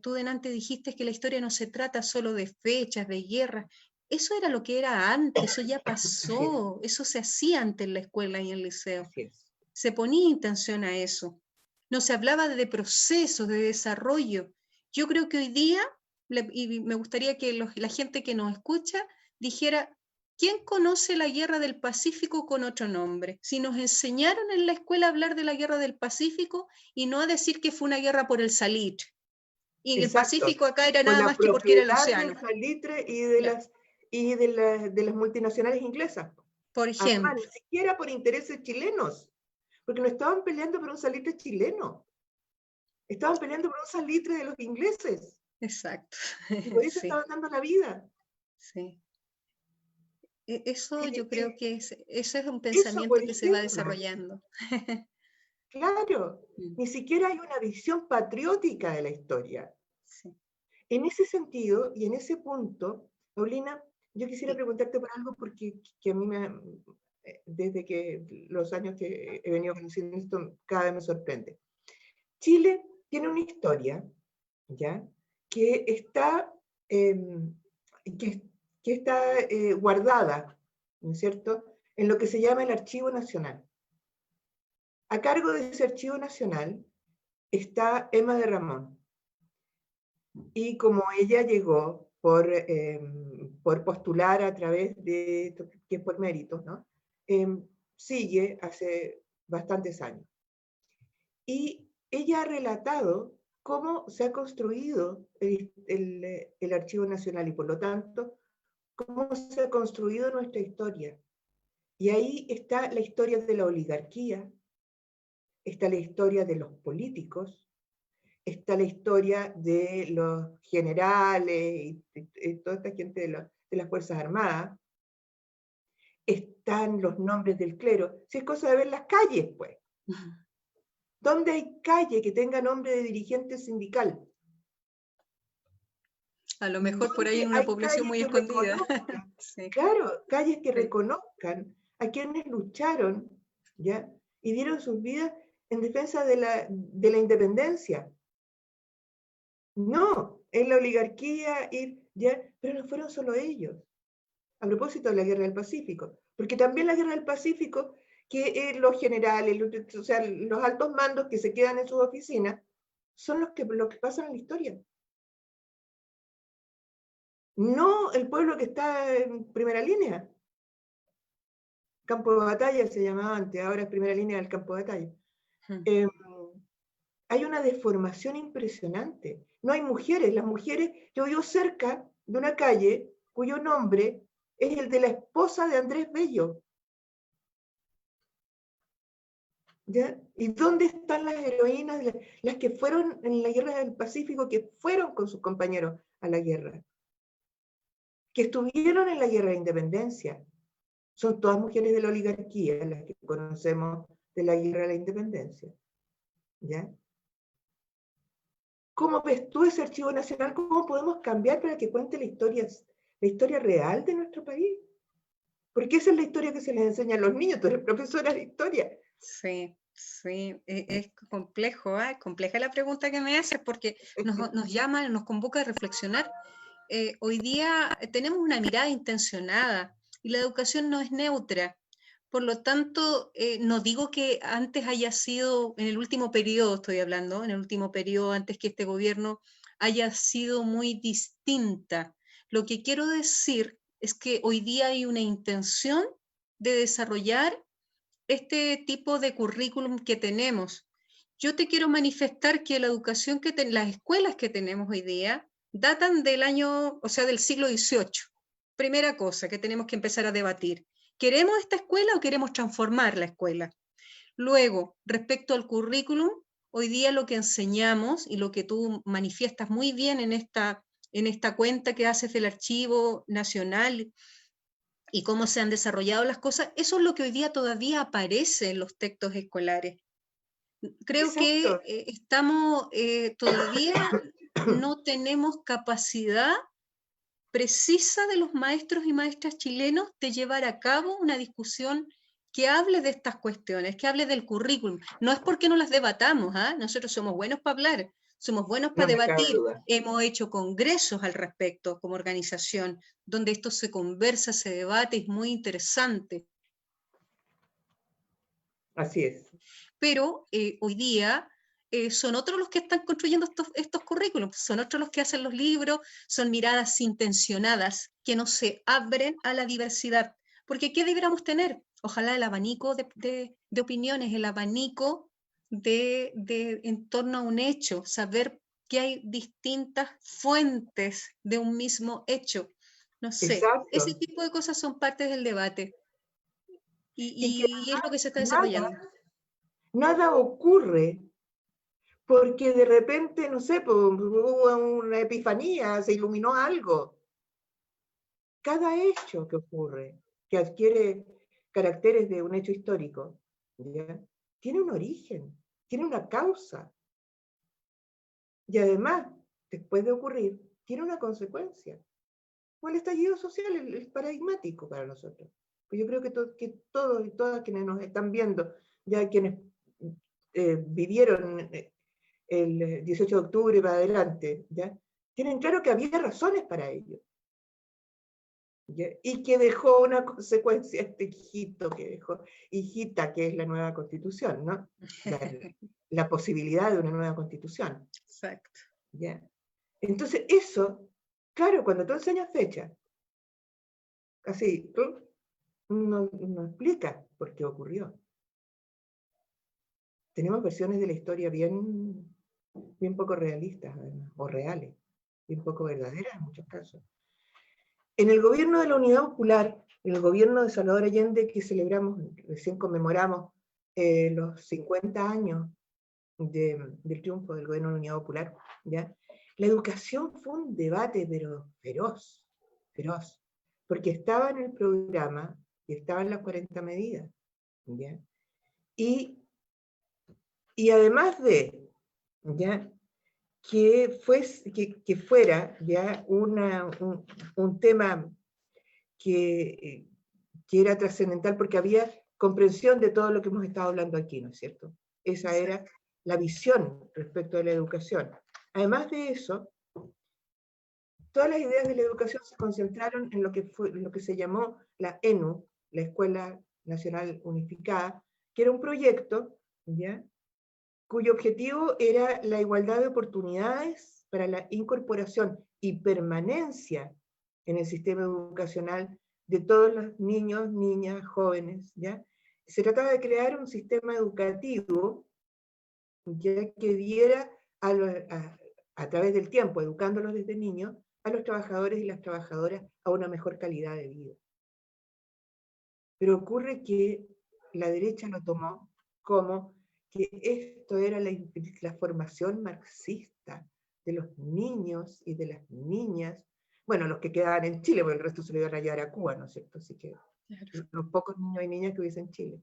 Speaker 2: Tú delante dijiste que la historia no se trata solo de fechas, de guerras. Eso era lo que era antes, eso ya pasó, eso se hacía antes en la escuela y en el liceo.
Speaker 1: Así es.
Speaker 2: Se ponía intención a eso. No se hablaba de procesos, de desarrollo. Yo creo que hoy día, y me gustaría que la gente que nos escucha dijera, ¿quién conoce la guerra del Pacífico con otro nombre? Si nos enseñaron en la escuela a hablar de la guerra del Pacífico y no a decir que fue una guerra por el salitre. Y el
Speaker 1: Exacto.
Speaker 2: Pacífico acá era
Speaker 1: Por
Speaker 2: nada
Speaker 1: la
Speaker 2: más que porque era el
Speaker 1: propiedad
Speaker 2: océano.
Speaker 1: del salitre y de las multinacionales inglesas.
Speaker 2: Por
Speaker 1: Además,
Speaker 2: ejemplo.
Speaker 1: ni siquiera por intereses chilenos, porque no estaban peleando por un salitre chileno, estaban peleando por un salitre de los ingleses,
Speaker 2: Exacto.
Speaker 1: y por eso
Speaker 2: Sí,
Speaker 1: estaban dando la vida.
Speaker 2: sí. Eso yo
Speaker 1: Y
Speaker 2: creo que eso es un
Speaker 1: eso, por
Speaker 2: pensamiento que se va
Speaker 1: ejemplo,
Speaker 2: desarrollando.
Speaker 1: Claro, ni siquiera hay una visión patriótica de la historia.
Speaker 2: Sí.
Speaker 1: En ese sentido y en ese punto, Paulina, yo quisiera
Speaker 2: Sí.
Speaker 1: preguntarte por algo porque que a mí desde que los años que he venido conociendo esto, cada vez me sorprende. Chile tiene una historia, ¿ya? Que está, que, que está guardada, ¿no es cierto?, en lo que se llama el Archivo Nacional. A cargo de ese Archivo Nacional está Emma de Ramón. Y como ella llegó por postular a través de, que es por méritos, ¿no? Sigue hace bastantes años. Y ella ha relatado cómo se ha construido el Archivo Nacional y por lo tanto, cómo se ha construido nuestra historia. Y ahí está la historia de la oligarquía, está la historia de los políticos, está la historia de los generales y toda esta gente de las Fuerzas Armadas, están los nombres del clero. Si es cosa de ver las calles, pues. ¿Dónde hay calle que tenga nombre de dirigente sindical?
Speaker 2: A lo mejor por ahí
Speaker 1: ¿Dónde
Speaker 2: en una
Speaker 1: hay
Speaker 2: población
Speaker 1: calles
Speaker 2: muy
Speaker 1: que
Speaker 2: escondida.
Speaker 1: reconozcan?
Speaker 2: Sí,
Speaker 1: Claro, calles que
Speaker 2: sí.
Speaker 1: reconozcan a quienes lucharon, ¿ya? Y dieron sus vidas en defensa de la independencia. No, en la oligarquía, ¿ya? Pero no fueron solo ellos. A propósito de la Guerra del Pacífico, porque también la Guerra del Pacífico, que los generales, o sea, los altos mandos que se quedan en sus oficinas, son los que pasan en la historia. No el pueblo que está en primera línea. Campo de batalla se llamaba antes, ahora es primera línea del campo de batalla. Eh, hay una deformación impresionante. No hay mujeres. Las mujeres, yo vivo cerca de una calle cuyo nombre es el de la esposa de Andrés Bello. ¿Ya? ¿Y dónde están las heroínas, las que fueron en la Guerra del Pacífico, que fueron con sus compañeros a la guerra? Que estuvieron en la Guerra de Independencia. Son todas mujeres de la oligarquía, las que conocemos de la Guerra de la Independencia. ¿Ya? ¿Cómo ves tú ese archivo nacional? ¿Cómo podemos cambiar para que cuente la historia real de nuestro país? Porque esa es la historia que se les enseña a los niños. Tú eres profesora de historia.
Speaker 2: Sí, sí, es complejo, ¿ah? Compleja la pregunta que me haces porque nos llama, nos convoca a reflexionar. Hoy día tenemos una mirada intencionada y la educación no es neutra. Por lo tanto, no digo que antes haya sido, en el último periodo estoy hablando, en el último periodo antes que este gobierno haya sido muy distinta. Lo que quiero decir es que hoy día hay una intención de desarrollar este tipo de currículum que tenemos. Yo te quiero manifestar que la educación las escuelas que tenemos hoy día datan del año, o sea, del siglo XVIII. Primera cosa que tenemos que empezar a debatir. ¿Queremos esta escuela o queremos transformar la escuela? Luego, respecto al currículum, hoy día lo que enseñamos y lo que tú manifiestas muy bien en esta cuenta que haces del Archivo Nacional y cómo se han desarrollado las cosas, eso es lo que hoy día todavía aparece en los textos escolares. Creo que
Speaker 1: Exacto.
Speaker 2: estamos todavía no tenemos capacidad precisa de los maestros y maestras chilenos de llevar a cabo una discusión que hable de estas cuestiones, que hable del currículum. No es porque no las debatamos, ¿ah? Nosotros somos buenos para hablar, somos buenos
Speaker 1: No
Speaker 2: para
Speaker 1: me cabe
Speaker 2: debatir,
Speaker 1: duda.
Speaker 2: hemos hecho congresos al respecto como organización, donde esto se conversa, se debate, es muy interesante.
Speaker 1: Así es.
Speaker 2: Pero hoy día son otros los que están construyendo estos currículums, son otros los que hacen los libros, son miradas intencionadas que no se abren a la diversidad. Porque ¿qué deberíamos tener? Ojalá el abanico de opiniones, el abanico en torno a un hecho, saber que hay distintas fuentes de un mismo hecho. No sé, ese
Speaker 1: Exacto.
Speaker 2: tipo de cosas son parte del debate
Speaker 1: Y que
Speaker 2: y es lo que se está
Speaker 1: nada,
Speaker 2: desarrollando.
Speaker 1: nada ocurre porque de repente, no sé, pues, hubo una epifanía, se iluminó algo. Cada hecho que ocurre, que adquiere caracteres de un hecho histórico, ¿ya? Tiene un origen. tiene una causa. Y además, después de ocurrir, tiene una consecuencia. Bueno, el estallido social es paradigmático para nosotros. Pues yo creo que todos y todas quienes nos están viendo, ya quienes vivieron el 18 de octubre para adelante, ¿ya? Tienen claro que había razones para ello. ¿Ya? Y que dejó una consecuencia este hijita, que es la nueva constitución, ¿no? La posibilidad de una nueva constitución.
Speaker 2: Exacto.
Speaker 1: ¿Ya? Entonces eso, claro, cuando tú enseñas fecha, así, no explica por qué ocurrió. Tenemos versiones de la historia bien poco realistas, además, o reales, bien poco verdaderas en muchos casos. En el gobierno de la Unidad Popular, en el gobierno de Salvador Allende, que celebramos, recién conmemoramos los 50 años del triunfo del gobierno de la Unidad Popular, ¿ya? La educación fue un debate, pero feroz, porque estaba en el programa y estaban las 40 medidas, ¿ya? Y además de, ¿ya?, que fuera ya un tema que era trascendental porque había comprensión de todo lo que hemos estado hablando aquí, ¿no es cierto? Esa era la visión respecto a la educación. Además de eso, todas las ideas de la educación se concentraron en lo que se llamó la ENU, la Escuela Nacional Unificada, que era un proyecto, ¿ya?, cuyo objetivo era la igualdad de oportunidades para la incorporación y permanencia en el sistema educacional de todos los niños, niñas, jóvenes, ¿ya? Se trataba de crear un sistema educativo, ya, que diera a través del tiempo, educándolos desde niños, a los trabajadores y las trabajadoras a una mejor calidad de vida. Pero ocurre que la derecha lo tomó como que esto era la formación marxista de los niños y de las niñas, bueno, los que quedaban en Chile, porque el resto se lo iban a llevar a Cuba, ¿no es cierto? Así que los pocos niños y niñas que hubiesen en Chile.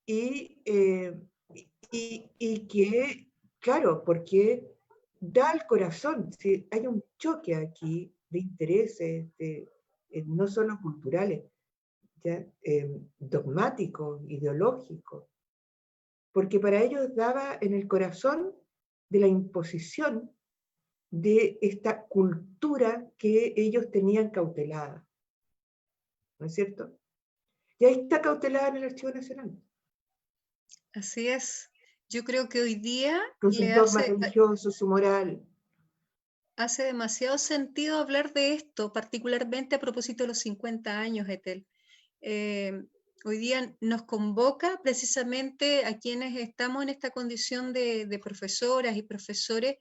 Speaker 1: Y que, claro, porque da al corazón, ¿sí? Hay un choque aquí de intereses, no solo culturales, ¿ya? Dogmático, ideológico, porque para ellos daba en el corazón de la imposición de esta cultura que ellos tenían cautelada, ¿no es cierto? Y ahí está cautelada en el Archivo Nacional.
Speaker 2: Así es. Yo creo que hoy día
Speaker 1: Con sus dogmas religiosos, su moral.
Speaker 2: Hace demasiado sentido hablar de esto, particularmente a propósito de los 50 años, Etel. Hoy día nos convoca precisamente a quienes estamos en esta condición de profesoras y profesores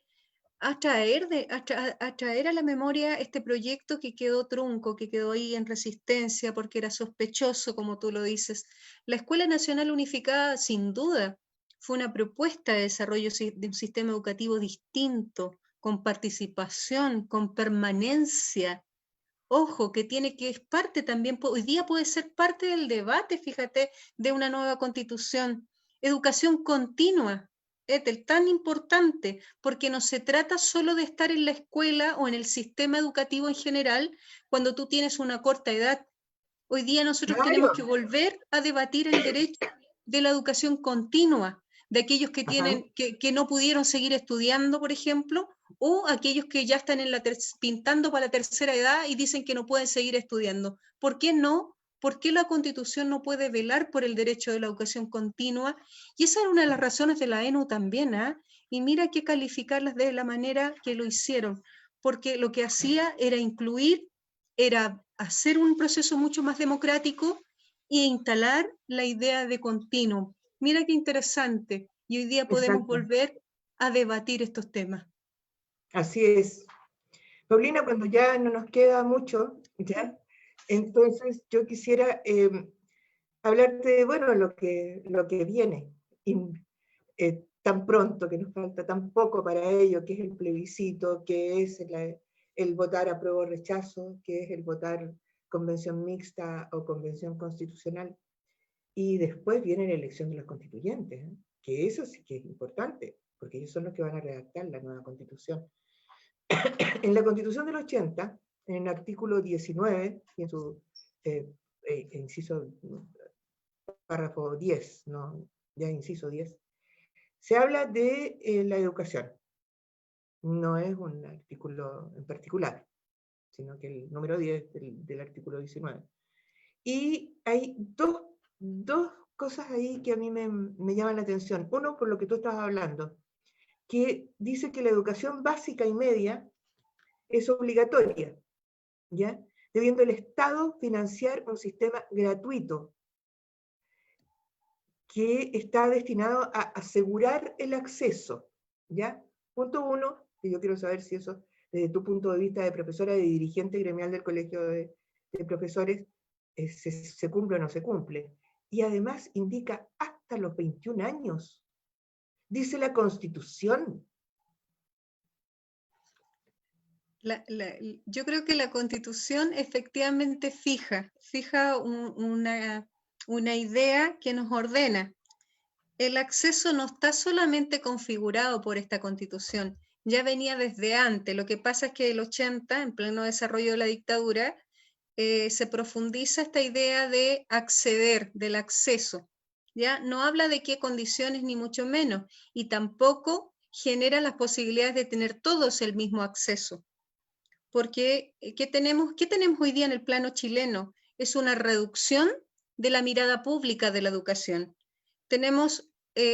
Speaker 2: a traer a la memoria este proyecto que quedó trunco, que quedó ahí en resistencia porque era sospechoso, como tú lo dices. La Escuela Nacional Unificada, sin duda, fue una propuesta de desarrollo de un sistema educativo distinto, con participación, con permanencia. Ojo, que es parte también, hoy día puede ser parte del debate, fíjate, de una nueva constitución. Educación continua, Ethel, tan importante, porque no se trata solo de estar en la escuela o en el sistema educativo en general cuando tú tienes una corta edad. Hoy día nosotros tenemos que volver a debatir el derecho de la educación continua, de aquellos que que no pudieron seguir estudiando, por ejemplo, o aquellos que ya están pintando para la tercera edad y dicen que no pueden seguir estudiando. ¿Por qué no? ¿Por qué la Constitución no puede velar por el derecho de la educación continua? Y esa era una de las razones de la ENU también, ¿ah? Y mira que calificarlas de la manera que lo hicieron, porque lo que hacía era incluir, era hacer un proceso mucho más democrático e instalar la idea de continuo. Mira qué interesante. Y hoy día podemos volver a debatir estos temas.
Speaker 1: Así es. Paulina, cuando ya no nos queda mucho, ¿ya? Entonces yo quisiera hablarte de, bueno, lo que viene, y, tan pronto, que nos falta tan poco para ello, que es el plebiscito, que es el votar apruebo o rechazo, que es el votar convención mixta o convención constitucional, y después viene la elección de los constituyentes, ¿eh? que eso sí que es importante, porque ellos son los que van a redactar la nueva Constitución. En la Constitución del 80, en el artículo 19, y en su inciso párrafo 10, ¿no? Ya inciso 10, se habla de la educación. No es un artículo en particular, sino que el número 10 del artículo 19. Y hay dos cosas ahí que a mí me llaman la atención. Uno, por lo que tú estabas hablando, que dice que la educación básica y media es obligatoria, ¿ya? Debiendo el Estado financiar un sistema gratuito que está destinado a asegurar el acceso, ¿ya? Punto uno, que yo quiero saber si eso, desde tu punto de vista de profesora, de dirigente gremial del Colegio de Profesores, se cumple o no se cumple. Y además indica hasta los 21 años. Dice la Constitución.
Speaker 2: Yo creo que la Constitución efectivamente fija una idea que nos ordena. El acceso no está solamente configurado por esta Constitución, ya venía desde antes. Lo que pasa es que el 80, en pleno desarrollo de la dictadura, se profundiza esta idea de acceder, del acceso. ¿Ya? No habla de qué condiciones ni mucho menos, y tampoco genera las posibilidades de tener todos el mismo acceso. Porque, ¿qué tenemos hoy día en el plano chileno? Es una reducción de la mirada pública de la educación. Tenemos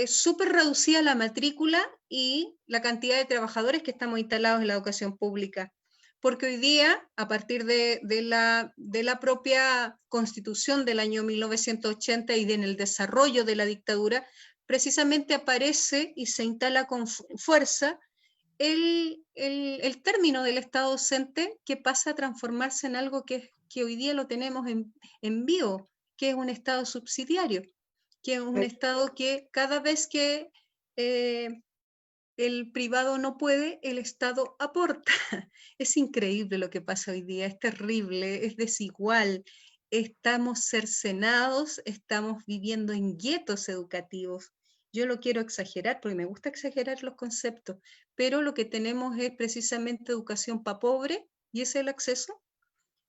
Speaker 2: súper reducida la matrícula y la cantidad de trabajadores que estamos instalados en la educación pública. Porque hoy día, a partir de la propia Constitución del año 1980 y en el desarrollo de la dictadura, precisamente aparece y se instala con fuerza el término del Estado docente, que pasa a transformarse en algo que hoy día lo tenemos en vivo, que es un Estado subsidiario, que es un Estado que cada vez que el privado no puede, el Estado aporta. Es increíble lo que pasa hoy día, es terrible, es desigual. Estamos cercenados, estamos viviendo en guetos educativos. Yo lo quiero exagerar porque me gusta exagerar los conceptos, pero lo que tenemos es precisamente educación para pobres, y ese es el acceso,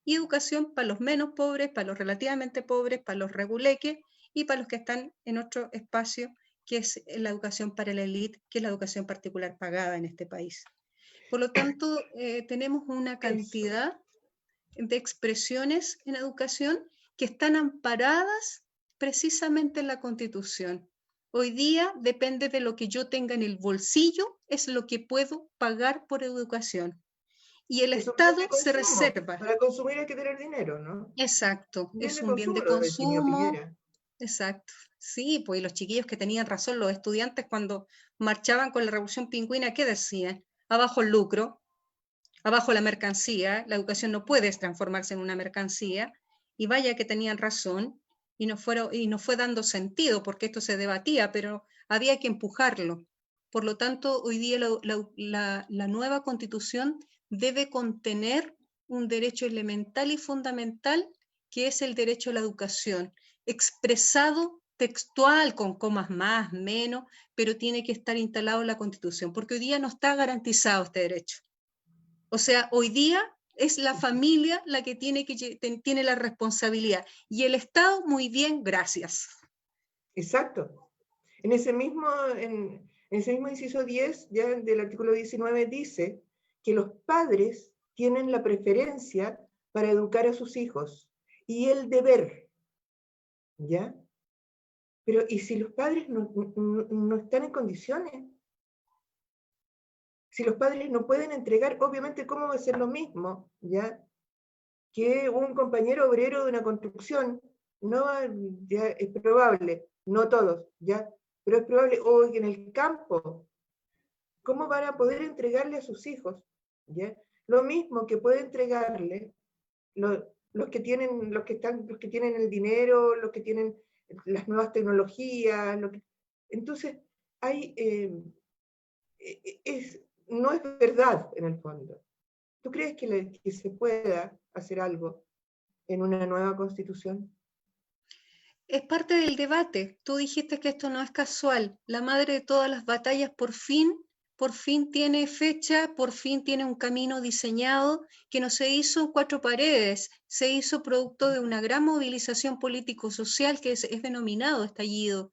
Speaker 2: y educación para los menos pobres, para los relativamente pobres, para los reguleques y para los que están en otro espacio, que es la educación para la élite, que es la educación particular pagada en este país. Por lo tanto, tenemos una cantidad de expresiones en educación que están amparadas precisamente en la Constitución. Hoy día depende de lo que yo tenga en el bolsillo, es lo que puedo pagar por educación. Y el Estado se reserva.
Speaker 1: Para consumir hay que tener dinero, ¿no?
Speaker 2: Exacto, es un bien de
Speaker 1: lo definió
Speaker 2: consumo.
Speaker 1: Piñera.
Speaker 2: Exacto. Sí, pues los chiquillos que tenían razón, los estudiantes cuando marchaban con la Revolución Pingüina, ¿qué decían? Abajo el lucro, abajo la mercancía, la educación no puede transformarse en una mercancía, y vaya que tenían razón, y nos fue dando sentido, porque esto se debatía, pero había que empujarlo. Por lo tanto, hoy día la nueva Constitución debe contener un derecho elemental y fundamental, que es el derecho a la educación, expresado textual, con comas más, menos, pero tiene que estar instalado en la Constitución, porque hoy día no está garantizado este derecho. O sea, hoy día es la familia la que tiene la responsabilidad, y el Estado, muy bien, gracias.
Speaker 1: Exacto. En ese mismo inciso 10 ya del artículo 19 dice que los padres tienen la preferencia para educar a sus hijos y el deber, ¿ya? Pero, ¿y si los padres no están en condiciones? Si los padres no pueden entregar, obviamente, ¿cómo va a ser lo mismo, ya? Que un compañero obrero de una construcción, no, ya es probable, no todos, ya, pero es probable, o en el campo, ¿cómo van a poder entregarle a sus hijos? ¿Ya? Lo mismo que puede entregarle los que tienen el dinero, los que tienen las nuevas tecnologías. Entonces, no es verdad en el fondo. ¿Tú crees que se pueda hacer algo en una nueva constitución?
Speaker 2: Es parte del debate. Tú dijiste que esto no es casual. La madre de todas las batallas por fin tiene fecha, por fin tiene un camino diseñado que no se hizo en cuatro paredes, se hizo producto de una gran movilización político-social que es denominado estallido,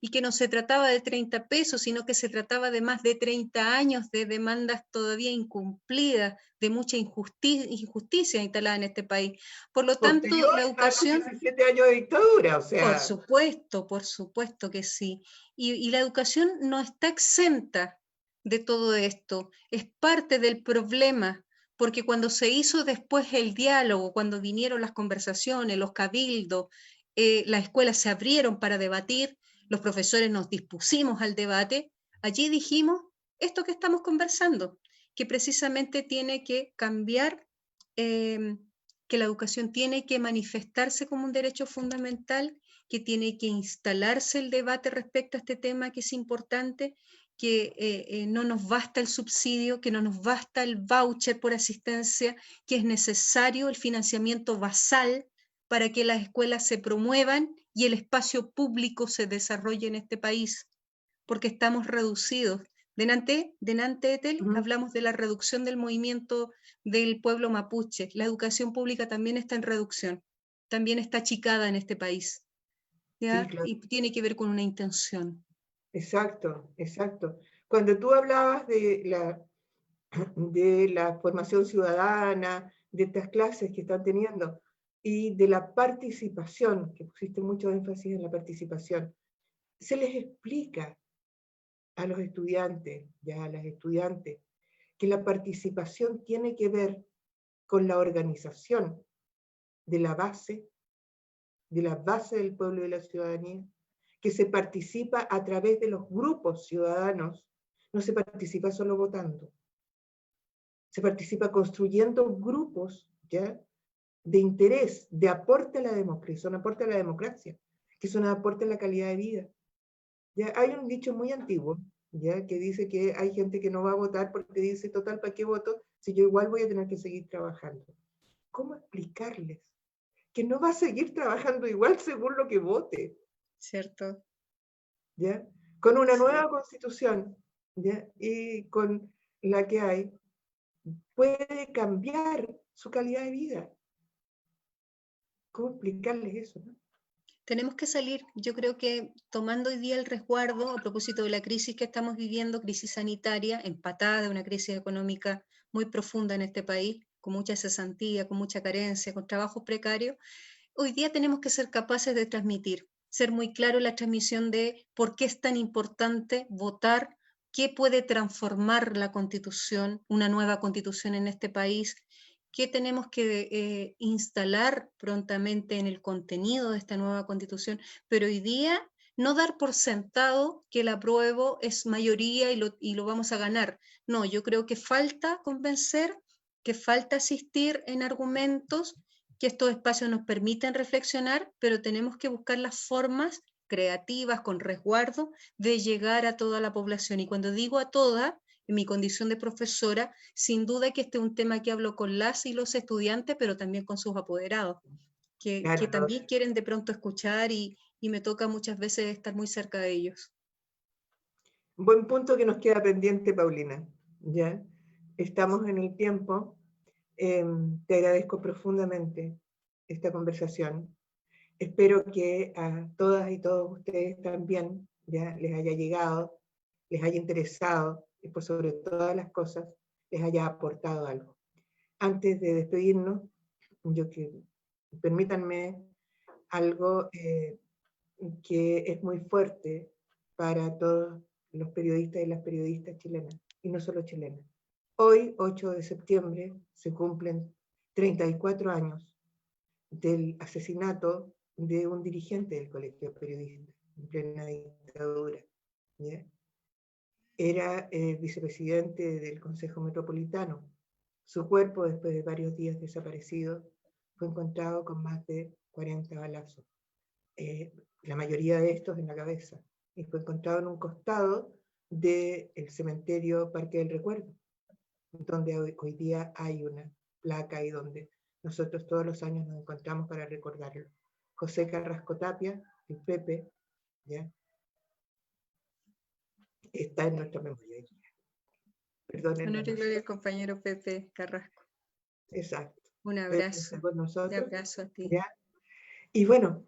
Speaker 2: y que no se trataba de 30 pesos, sino que se trataba de más de 30 años de demandas todavía incumplidas, de mucha injusticia instalada en este país. Por lo tanto, la
Speaker 1: Posterior a los
Speaker 2: educación...
Speaker 1: 17 años de dictadura, o sea,
Speaker 2: Por supuesto que sí. Y la educación no está exenta de todo esto, es parte del problema, porque cuando se hizo después el diálogo, cuando vinieron las conversaciones, los cabildos, las escuelas se abrieron para debatir, los profesores nos dispusimos al debate, allí dijimos esto que estamos conversando, que precisamente tiene que cambiar, que la educación tiene que manifestarse como un derecho fundamental, que tiene que instalarse el debate respecto a este tema que es importante, que no nos basta el subsidio, que no nos basta el voucher por asistencia, que es necesario el financiamiento basal para que las escuelas se promuevan y el espacio público se desarrolle en este país, porque estamos reducidos. Denante Etel, hablamos de la reducción del movimiento del pueblo mapuche. La educación pública también está en reducción, también está achicada en este país.
Speaker 1: sí,
Speaker 2: ¿Ya?
Speaker 1: claro.
Speaker 2: Y tiene que ver con una intención.
Speaker 1: Exacto, exacto. Cuando tú hablabas de la formación ciudadana, de estas clases que están teniendo, y de la participación, que pusiste mucho énfasis en la participación, se les explica a los estudiantes, ya a las estudiantes, que la participación tiene que ver con la organización de la base del pueblo y de la ciudadanía, que se participa a través de los grupos ciudadanos, no se participa solo votando, se participa construyendo grupos, ¿ya?, de interés, de aporte a la democracia, son aporte a la democracia, que son aporte a la calidad de vida. ¿Ya? Hay un dicho muy antiguo, ¿ya?, que dice que hay gente que no va a votar porque dice, total, ¿para qué voto si yo igual voy a tener que seguir trabajando? ¿Cómo explicarles que no va a seguir trabajando igual según lo que vote?
Speaker 2: ¿Cierto?
Speaker 1: ¿Ya? Con una
Speaker 2: Sí.
Speaker 1: nueva constitución, ¿ya?, y con la que hay, puede cambiar su calidad de vida. ¿Cómo explicarles eso, no?
Speaker 2: Tenemos que salir, yo creo que tomando hoy día el resguardo a propósito de la crisis que estamos viviendo, crisis sanitaria, empatada de una crisis económica muy profunda en este país, con mucha cesantía, con mucha carencia, con trabajos precarios, hoy día tenemos que ser capaces de transmitir, ser muy claro en la transmisión de por qué es tan importante votar, qué puede transformar la constitución, una nueva constitución en este país, qué tenemos que instalar prontamente en el contenido de esta nueva constitución, pero hoy día no dar por sentado que el apruebo es mayoría y lo vamos a ganar. No, yo creo que falta convencer, que falta asistir en argumentos, que estos espacios nos permiten reflexionar, pero tenemos que buscar las formas creativas, con resguardo, de llegar a toda la población. Y cuando digo a toda, en mi condición de profesora, sin duda que este es un tema que hablo con las y los estudiantes, pero también con sus apoderados, que
Speaker 1: Claro, no.
Speaker 2: también quieren de pronto escuchar y me toca muchas veces estar muy cerca de ellos.
Speaker 1: Buen punto que nos queda pendiente, Paulina. ¿Ya? Estamos en el tiempo. Te agradezco profundamente esta conversación. Espero que a todas y todos ustedes también, ya, les haya llegado, les haya interesado y por sobre todas las cosas les haya aportado algo. Antes de despedirnos, permítanme algo que es muy fuerte para todos los periodistas y las periodistas chilenas, y no solo chilenas. Hoy, 8 de septiembre, se cumplen 34 años del asesinato de un dirigente del Colegio de Periodistas, en plena dictadura. ¿Ya? Era vicepresidente del Consejo Metropolitano. Su cuerpo, después de varios días desaparecido, fue encontrado con más de 40 balazos. La mayoría de estos en la cabeza. Y fue encontrado en un costado del cementerio Parque del Recuerdo, donde hoy día hay una placa y donde nosotros todos los años nos encontramos para recordarlo. José Carrasco Tapia, el Pepe, ¿ya? Está en nuestra memoria. Perdónenme.
Speaker 2: Honor y gloria al compañero Pepe Carrasco.
Speaker 1: Exacto.
Speaker 2: Un
Speaker 1: Pepe
Speaker 2: abrazo.
Speaker 1: está con nosotros,
Speaker 2: Un abrazo a ti.
Speaker 1: ¿ya? Y bueno,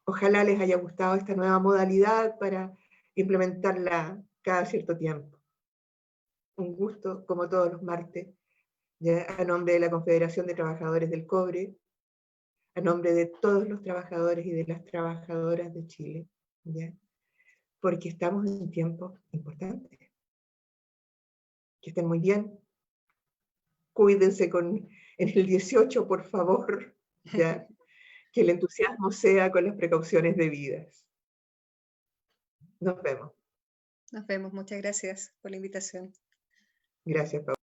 Speaker 1: ojalá les haya gustado esta nueva modalidad para implementarla cada cierto tiempo. Un gusto, como todos los martes, ¿ya? A nombre de la Confederación de Trabajadores del Cobre, a nombre de todos los trabajadores y de las trabajadoras de Chile, ¿ya? Porque estamos en tiempos importantes. Que estén muy bien. Cuídense en el 18, por favor, ¿ya? Que el entusiasmo sea con las precauciones debidas. Nos vemos.
Speaker 2: Nos vemos. Muchas gracias por la invitación.
Speaker 1: Gracias, Paula.